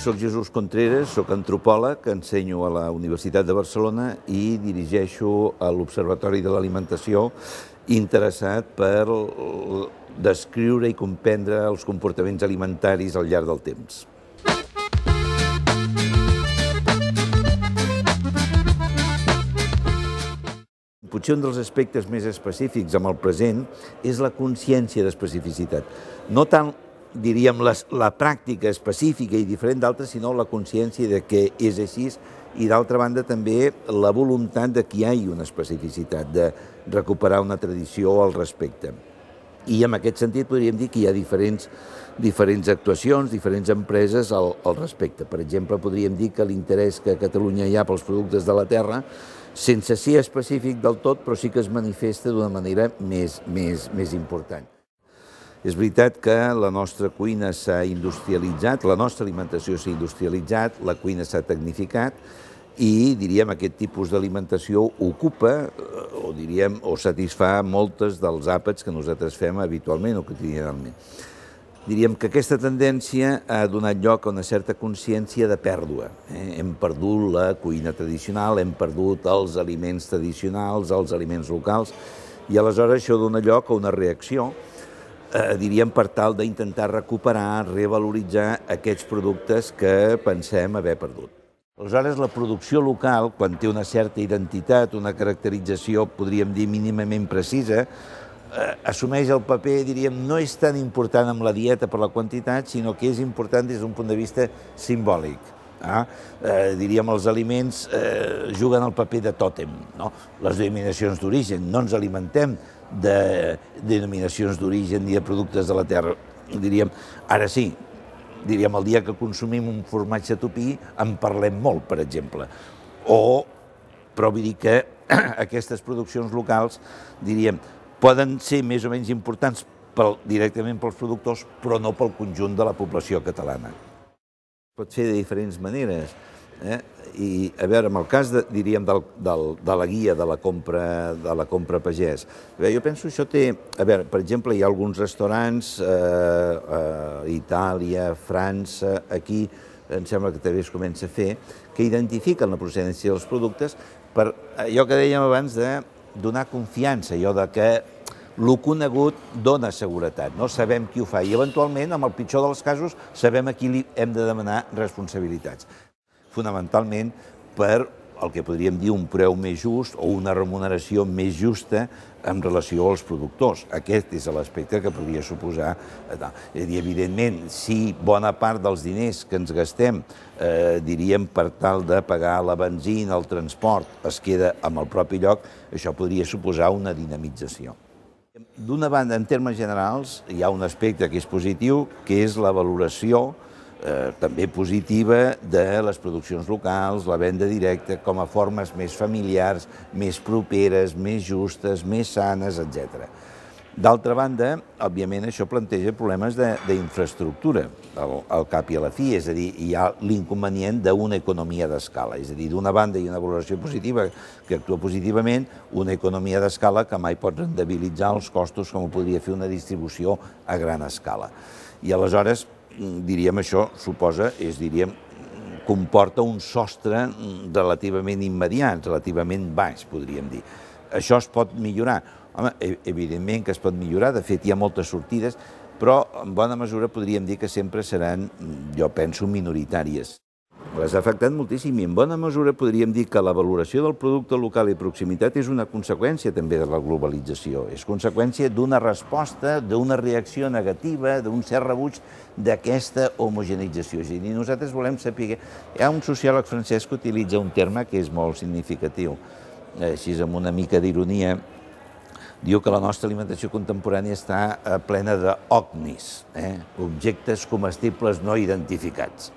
Soc Jesús Contreras, soc antropòleg, ensenyo a la Universitat de Barcelona i dirigeixo a l'Observatori de l'Alimentació, interessat per descriure i comprendre els comportaments alimentaris al llarg del temps. Potser un dels aspectes més específics amb el present és la consciència d'especificitat. No tant, diríem, la pràctica específica i diferent d'altres, sinó la consciència de que és així i, d'altra banda, també la voluntat de que hi hagi una especificitat, de recuperar una tradició al respecte. I en aquest sentit podríem dir que hi ha diferents actuacions, diferents empreses al respecte. Per exemple, podríem dir que l'interès que a Catalunya hi ha pels productes de la terra, sense ser específic del tot, però sí que es manifesta d'una manera més important. És veritat que la nostra cuina s'ha industrialitzat, la nostra alimentació s'ha industrialitzat, la cuina s'ha tecnificat i, diríem, aquest tipus d'alimentació ocupa o satisfà moltes dels àpats que nosaltres fem habitualment o quotidianament. Diríem que aquesta tendència ha donat lloc a una certa consciència de pèrdua. Hem perdut la cuina tradicional, hem perdut els aliments tradicionals, els aliments locals, i aleshores això dona lloc a una reacció, diríem, per tal d'intentar recuperar, revaloritzar aquests productes que pensem haver perdut. Aleshores, la producció local, quan té una certa identitat, una caracterització, podríem dir, mínimament precisa, assumeix el paper, diríem, no és tan important amb la dieta per la quantitat, sinó que és important des d'un punt de vista simbòlic. Diríem, els aliments juguen el paper de tòtem, les denominacions d'origen. No ens alimentem de denominacions d'origen ni de productes de la terra. Diríem, ara sí, diríem, el dia que consumim un formatge tupí en parlem molt, per exemple. Però vull dir que aquestes produccions locals, diríem, poden ser més o menys importants directament pels productors, però no pel conjunt de la població catalana. Pot fer de diferents maneres. I, a veure, en el cas, diríem, de la guia de la compra pagès, jo penso que això té... A veure, per exemple, hi ha alguns restaurants a Itàlia, França, aquí, em sembla que també es comença a fer, que identifiquen la procedència dels productes per allò que dèiem abans de donar confiança, allò de que el conegut dona seguretat, no sabem qui ho fa i eventualment, en el pitjor dels casos, sabem a qui li hem de demanar responsabilitats. Fonamentalment per el que podríem dir un preu més just o una remuneració més justa en relació als productors. Aquest és l'aspecte que podria suposar. És a dir, evidentment, si bona part dels diners que ens gastem, diríem, per tal de pagar la benzina, el transport, es queda en el propi lloc, això podria suposar una dinamització. D'una banda, en termes generals, hi ha un aspecte que és positiu, que és la valoració també positiva de les produccions locals, la venda directa, com a formes més familiars, més properes, més justes, més sanes, etc. D'altra banda, òbviament, això planteja problemes d'infraestructura, al cap i a la fi, és a dir, hi ha l'inconvenient d'una economia d'escala, és a dir, d'una banda hi ha una valoració positiva que actua positivament, una economia d'escala que mai pot rendibilitzar els costos com ho podria fer una distribució a gran escala. I aleshores, diríem, això suposa, comporta un sostre relativament immediat, relativament baix, podríem dir. Això es pot millorar? Home, evidentment que es pot millorar, de fet hi ha moltes sortides, però en bona mesura podríem dir que sempre seran, jo penso, minoritàries. Les ha afectat moltíssim i en bona mesura podríem dir que la valoració del producte local i proximitat és una conseqüència també de la globalització, és conseqüència d'una resposta, d'una reacció negativa, d'un cert rebuig d'aquesta homogeneïtzació. És a dir, nosaltres volem saber... Hi ha un sociòleg francès que utilitza un terme que és molt significatiu, així amb una mica d'ironia, diu que la nostra alimentació contemporània està plena d'OVNIs, objectes comestibles no identificats.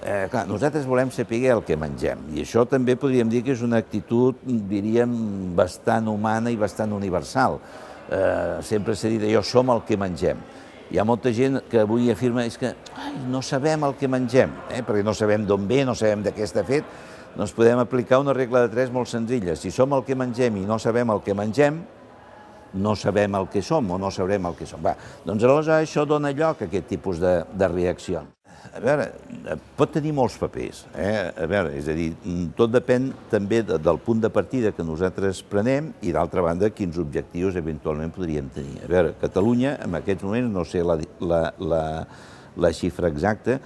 Clar, nosaltres volem saber el que mengem i això també podríem dir que és una actitud, diríem, bastant humana i bastant universal. Sempre s'ha dit allò, som el que mengem. Hi ha molta gent que avui afirma que no sabem el que mengem, perquè no sabem d'on ve, no sabem de què està fet. Doncs podem aplicar una regla de 3 molt senzilla. Si som el que mengem i no sabem el que mengem, no sabem el que som o no sabrem el que som. Doncs aleshores això dona lloc a aquest tipus de reaccions. A veure, pot tenir molts papers. A veure, és a dir, tot depèn també del punt de partida que nosaltres prenem i, d'altra banda, quins objectius eventualment podríem tenir. A veure, Catalunya, en aquests moments, no sé la xifra exacta,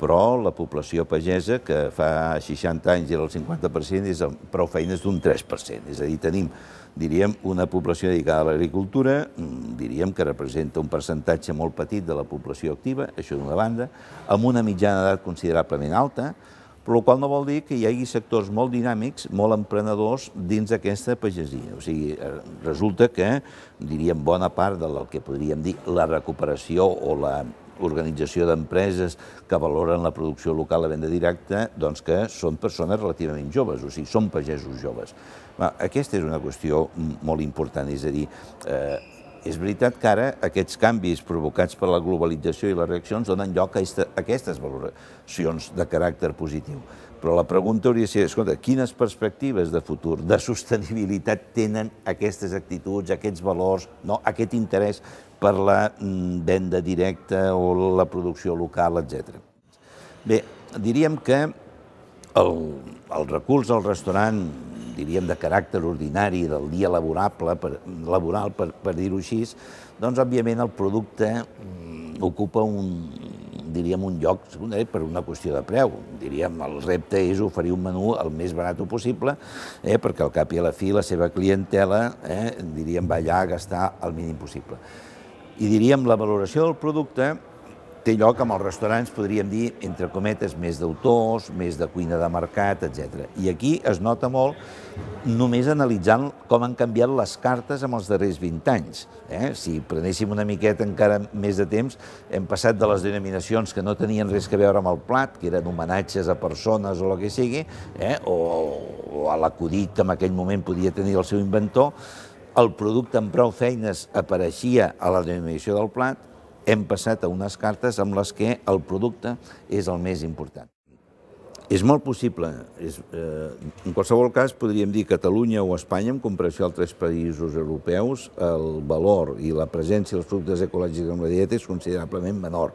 però la població pagesa, que fa 60 anys era el 50%, és prou feines d'un 3%. És a dir, tenim, diríem, una població dedicada a l'agricultura, diríem que representa un percentatge molt petit de la població activa, això d'una banda, amb una mitjana d'edat considerablement alta, però el qual no vol dir que hi hagi sectors molt dinàmics, molt emprenedors dins d'aquesta pagesia. O sigui, resulta que, diríem, bona part del que podríem dir la recuperació o la organització d'empreses que valoren la producció local a venda directa, doncs que són persones relativament joves, o sigui, són pagesos joves. Aquesta és una qüestió molt important, és a dir, és veritat que ara aquests canvis provocats per la globalització i les reaccions donen lloc a aquestes valoracions de caràcter positiu. Però la pregunta hauria de ser, escolta, quines perspectives de futur, de sostenibilitat tenen aquestes actituds, aquests valors, aquest interès per la venda directa o la producció local, etc. Bé, diríem que el recurs al restaurant, diríem, de caràcter ordinari del dia laboral, per dir-ho així, doncs, òbviament, el producte ocupa diríem, un lloc secundari per una qüestió de preu. Diríem, el repte és oferir un menú el més barat possible, perquè al cap i a la fi la seva clientela, diríem, va allà a gastar el mínim possible. I diríem, la valoració del producte té lloc amb els restaurants, podríem dir, entre cometes, més d'autors, més de cuina de mercat, etc. I aquí es nota molt només analitzant com han canviat les cartes en els darrers 20 anys. Si prenéssim una miqueta encara més de temps, hem passat de les denominacions que no tenien res a veure amb el plat, que eren homenatges a persones o el que sigui, o a l'acudit que en aquell moment podia tenir el seu inventor, el producte amb prou feines apareixia a la denominació del plat, hem passat a unes cartes amb les que el producte és el més important. És molt possible, en qualsevol cas podríem dir Catalunya o Espanya, en comparació a altres països europeus, el valor i la presència dels productes ecològics en la dieta és considerablement menor.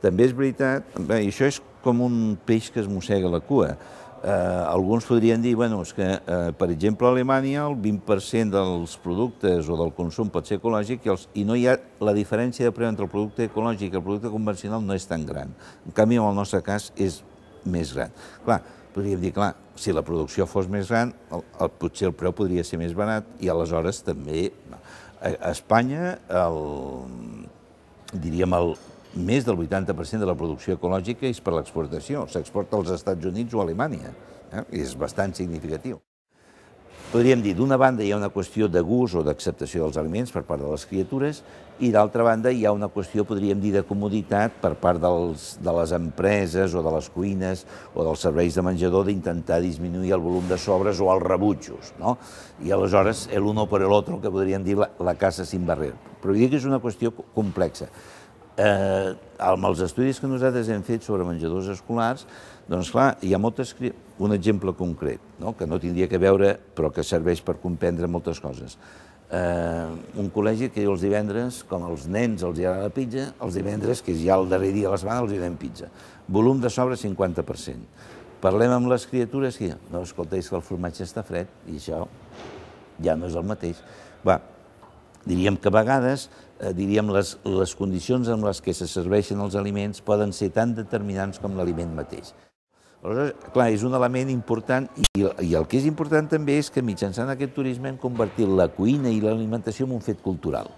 També és veritat, i això és com un peix que es mossega la cua. Alguns podrien dir que, per exemple, a Alemanya el 20% dels productes o del consum pot ser ecològic i no hi ha la diferència de preu entre el producte ecològic i el producte convencional no és tan gran. En canvi, en el nostre cas, és més gran. Clar, podríem dir, clar, si la producció fos més gran, potser el preu podria ser més barat i aleshores també a Espanya, diríem, més del 80% de la producció ecològica és per l'exportació. S'exporta als Estats Units o a Alemanya. És bastant significatiu. Podríem dir, d'una banda hi ha una qüestió de gust o d'acceptació dels aliments per part de les criatures i d'altra banda hi ha una qüestió, podríem dir, de comoditat per part de les empreses o de les cuines o dels serveis de menjador d'intentar disminuir el volum de sobres o els rebutjos. I aleshores, l'uno per l'altre, que podríem dir la caça sin barrer. Però vull dir que és una qüestió complexa. Amb els estudis que nosaltres hem fet sobre menjadors escolars, doncs clar, hi ha un exemple concret, que no tindria que veure, però que serveix per comprendre moltes coses. Un col·legi que diu els divendres, com als nens els agrada la pizza, els divendres, que és ja el darrer dia de la setmana, els donem pizza. Volum de sobre 50%. Parlem amb les criatures i diuen, no, escolta, és que el formatge està fred i això ja no és el mateix. Diríem que a vegades les condicions en les que se serveixen els aliments poden ser tan determinants com l'aliment mateix. Aleshores, clar, és un element important i el que és important també és que mitjançant aquest turisme hem convertit la cuina i l'alimentació en un fet cultural.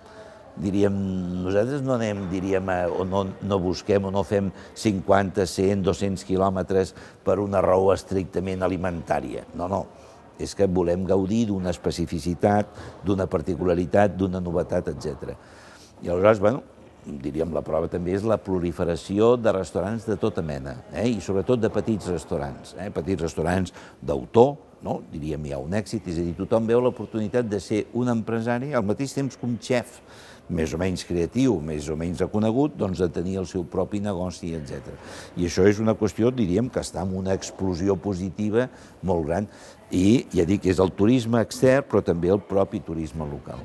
Diríem, nosaltres no anem, diríem, o no busquem o no fem 50, 100, 200 quilòmetres per una raó estrictament alimentària. No. És que volem gaudir d'una especificitat, d'una particularitat, d'una novetat, etc. I aleshores, diríem, la prova també és la proliferació de restaurants de tota mena, i sobretot de petits restaurants d'autor, diríem, hi ha un èxit, és a dir, tothom veu l'oportunitat de ser un empresari al mateix temps que un xef, més o menys creatiu, més o menys reconegut, doncs de tenir el seu propi negoci, etc. I això és una qüestió, diríem, que està en una explosió positiva molt gran i, ja dic, és el turisme extern, però també el propi turisme local.